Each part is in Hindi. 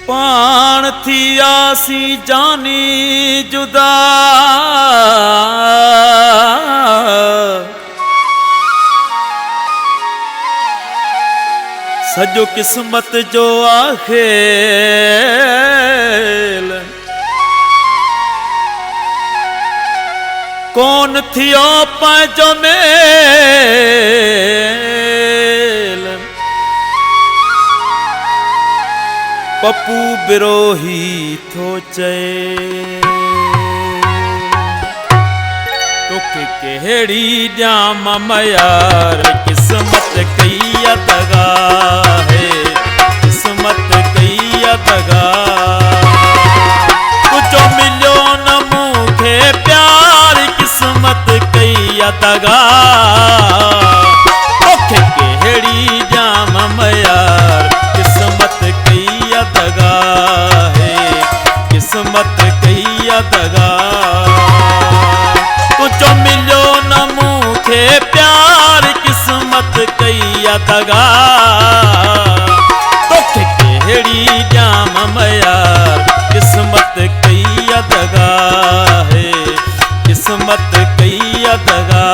पाण थी आसी जानी जुदा सजो किस्मत जो आखेल कौन थियो पंहिंजो मेल पप्पू बिरोही थो चए तोखे कहिड़ी ॼाम मयार किस्मत कई दगा है किस्मत कई दगा तुझो मिलियो न मूंखे प्यार किस्मत कई दगा तोखे कहिड़ी ॼाम मयार किस्मत कई दगा है किस्मत कई दगा तुझो मिलियो न मूंखे प्यार किस्मत कई दगा तोखे कहिड़ी ॼाम मयार किस्मत कई दगा है किस्मत कई दगा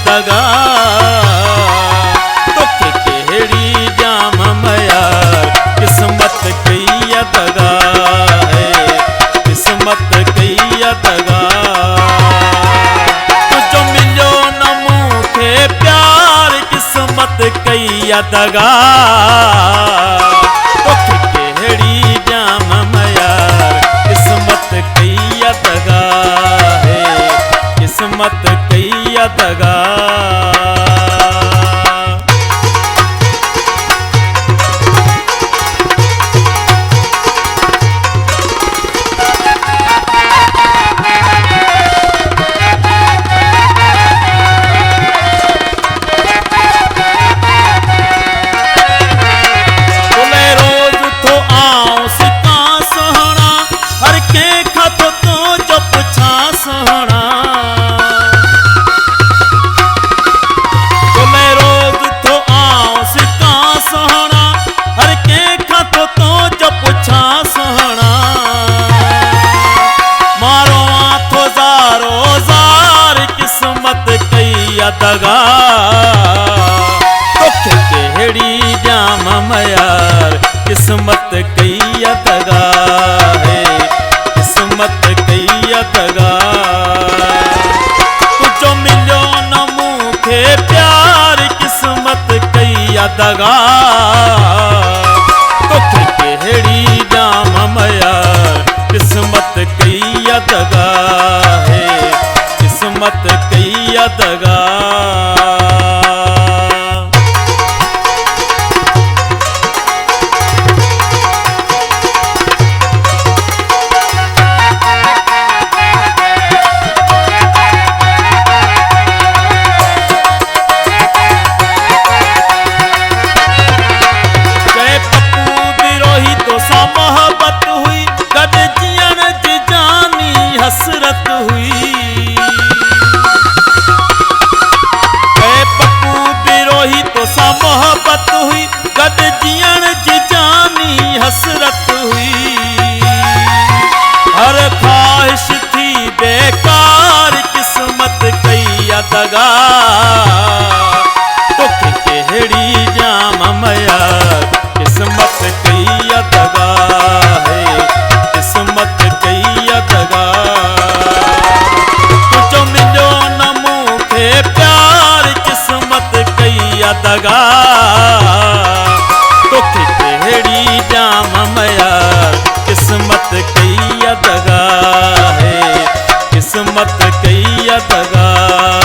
दगा तोखे कहिड़ी ॼाम मयार किस्मत कई दगा है किस्मत कई दगा तुझो मिलियो न मूंखे प्यार किस्मत कई दगा तोखे कहिड़ी ॼाम मयार किस्मत कई दगा है किस्मत कई दगा दगा तोखे कहिड़ी ॼाम मयार किस्मत कई दगा है किस्मत कई दगा तुझो मिलियो न मूंखे प्यार किस्मत कई दगा तोखे कहिड़ी ॼाम मयार किस्मत कई दगा है किस्मत कई दगा हसरत हुई पप्पू बिरोही तो सा मोहब्बत हुई गड जियण जी जानी हसरत हुई हर ख्वाहिश थी बेकार किस्मत कई दगा तोखे कहिड़ी ॼाम मयार किस्मत कई दगा है किस्मत कई दगा तुझो मिलियो न मूंखे प्यार किस्मत कई दगा तोखे कहिड़ी ॼाम मयार कई दगा।